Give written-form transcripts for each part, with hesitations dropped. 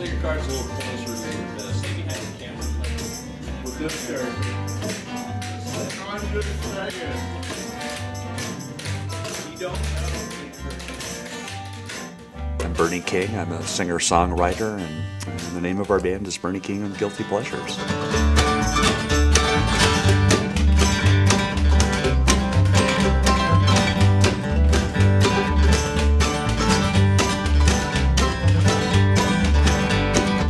hold your cards a little closer to your vest behind the camera. We're good there. I'm good for You don't know. I'm Bernie King. I'm a singer-songwriter, and the name of our band is Bernie King and the Guilty Pleasures.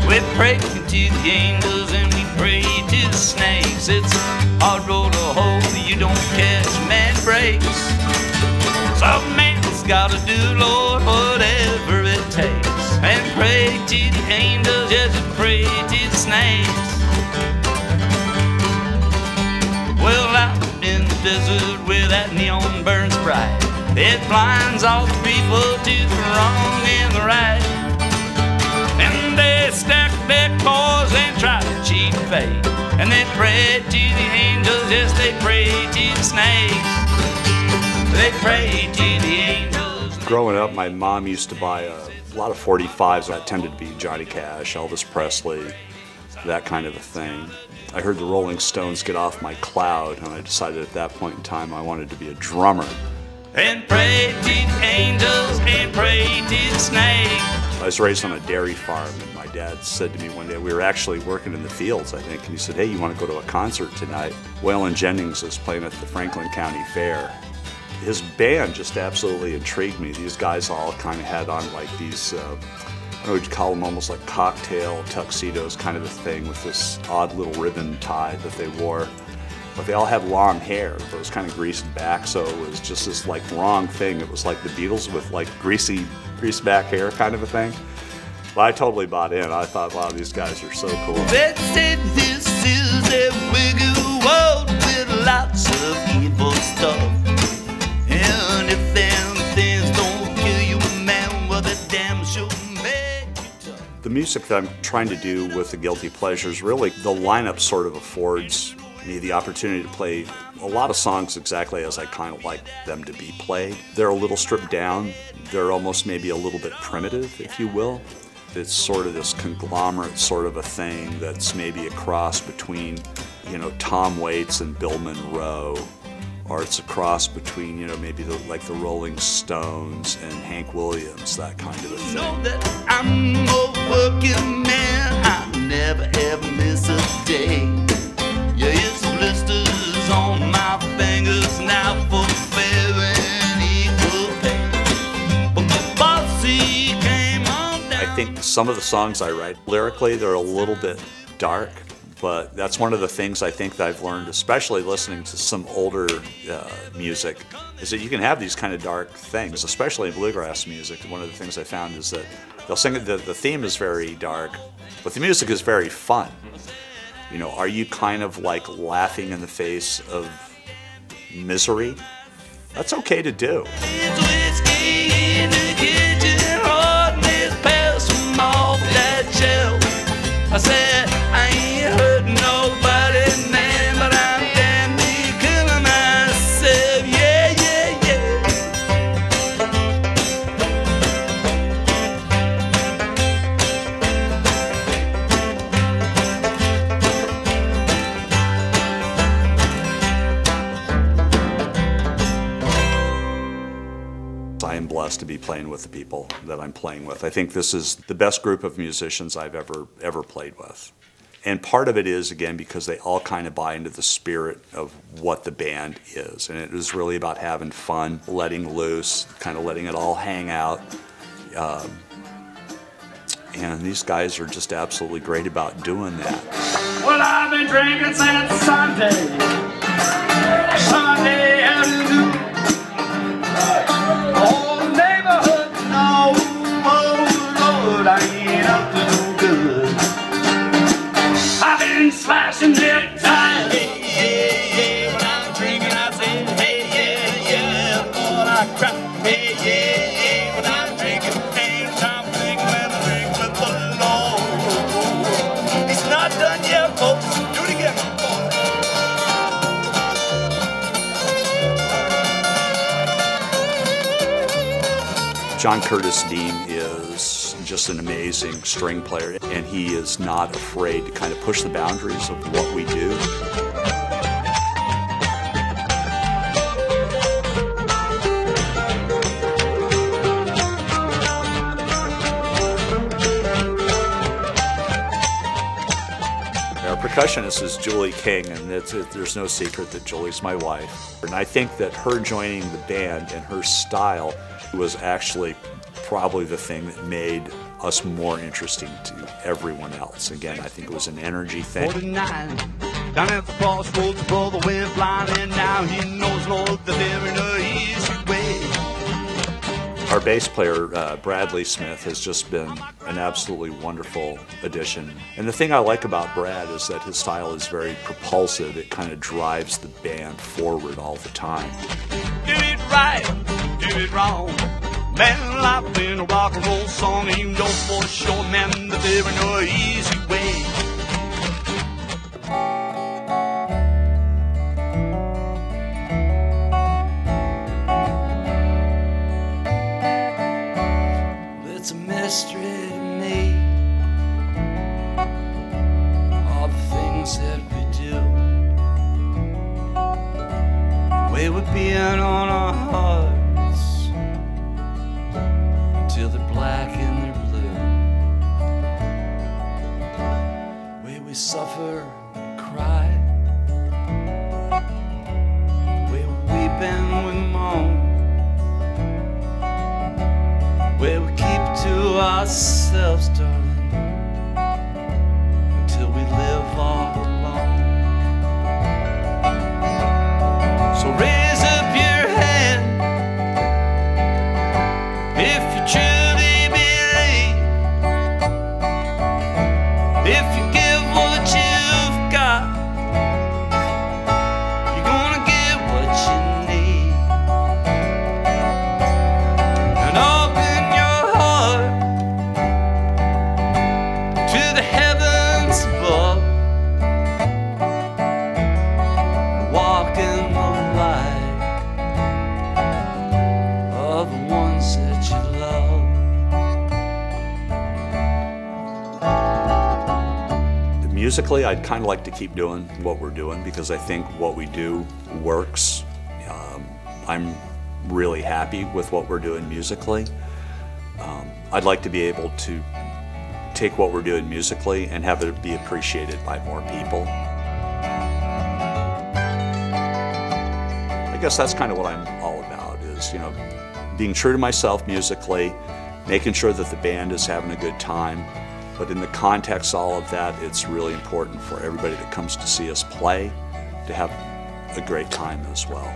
We pray to the angels and we pray to the snakes. It's a hard road to hoe, you don't catch man breaks. Some man's gotta do, Lord, whatever it takes. And pray to the angels, yes, and pray to the snakes. Well, out in the desert where that neon burns bright, it blinds all the people to the wrong and the right. And they stack their cause and try to cheat fate. And they pray to the angels, yes, they pray to the snakes. They pray to the angels. Growing up, my mom used to buy a lot of 45s that tended to be Johnny Cash, Elvis Presley, that kind of a thing. I heard the Rolling Stones Get Off My Cloud, and I decided at that point in time I wanted to be a drummer. And pray to the angels and pray to the snakes. I was raised on a dairy farm, and my dad said to me one day, we were actually working in the fields, I think, and he said, hey, you want to go to a concert tonight? Waylon Jennings is playing at the Franklin County Fair. His band just absolutely intrigued me. These guys all kind of had on like these, I don't know what you'd call them, almost like cocktail tuxedos kind of a thing with this odd little ribbon tie that they wore. But they all had long hair, but it was kind of greased back, so it was just this like wrong thing. It was like the Beatles with like greased back hair kind of a thing. But I totally bought in. I thought, wow, these guys are so cool. They said this is a wicked world with lots of evil stuff. And if them things don't kill you, man, well, the damn sure make you tough. The music that I'm trying to do with the Guilty Pleasures, really, the lineup sort of affords me the opportunity to play a lot of songs exactly as I kind of like them to be played. They're a little stripped down. They're almost maybe a little bit primitive, if you will. It's sort of this conglomerate sort of a thing that's maybe a cross between, you know, Tom Waits and Bill Monroe, or it's a cross between, you know, maybe like the Rolling Stones and Hank Williams, that kind of a thing. You know that I'm a working man, I never ever miss a day. Yeah, it's blisters on my fingers now for fair and equal pay. But the boss, he came on down. I think some of the songs I write, lyrically, they're a little bit dark, but that's one of the things I think that I've learned, especially listening to some older music, is that you can have these kind of dark things, especially in bluegrass music. One of the things I found is that they'll sing it, the theme is very dark, but the music is very fun. You know, are you kind of like laughing in the face of misery? That's okay to do. It's whiskey in the kitchen, hardness pass from off that shelf. I said, I ain't hurting nobody, man, but I'm damn near killing myself. Yeah, yeah, yeah. I am blessed to be playing with the people that I'm playing with. I think this is the best group of musicians I've ever played with. And part of it is, again, because they all kind of buy into the spirit of what the band is. And it is really about having fun, letting loose, kind of letting it all hang out. And these guys are just absolutely great about doing that. Well, I've been drinking since Sunday. Sunday afternoon. Oh, neighborhood, no, oh, Lord, I ain't up to no good. I've been slashing neckties. Hey, yeah, yeah, when I'm drinking, I say, hey, yeah, yeah, Lord, I cry. Hey, yeah, yeah, when I'm drinking, ain't time to drink when I drink with the Lord. It's not done yet, folks. Do it again. John Curtis Dean is just an amazing string player, and he is not afraid to kind of push the boundaries of what we do. Our percussionist is Julie King, and there's no secret that Julie's my wife. And I think that her joining the band and her style was actually probably the thing that made us more interesting to everyone else. Again, I think it was an energy thing. 49, down at the crossroads, brother went blind, and now he knows, Lord, that there ain't no easy way. Our bass player, Bradley Smith, has just been an absolutely wonderful addition. And the thing I like about Brad is that his style is very propulsive. It kind of drives the band forward all the time. Do it right, do it wrong. Man, life in a rock and roll song, and you know for sure, man, that there ain't no easy way. It's a mystery to me, all the things that we do, the way we're being on our hearts, until they're black and they're blue, the way we suffer and cry, the way we weep and we moan, where we keep to ourselves, darling, until we live all alone. So raise up your hand if you truly believe, if you give what you've got, you're gonna get what you need. And open your heart to the heavens above, and walk in the light of the ones that you love. Musically, I'd kind of like to keep doing what we're doing because I think what we do works. I'm really happy with what we're doing musically. I'd like to be able to take what we're doing musically and have it be appreciated by more people. I guess that's kind of what I'm all about, is, you know, being true to myself musically, making sure that the band is having a good time, but in the context of all of that, it's really important for everybody that comes to see us play to have a great time as well.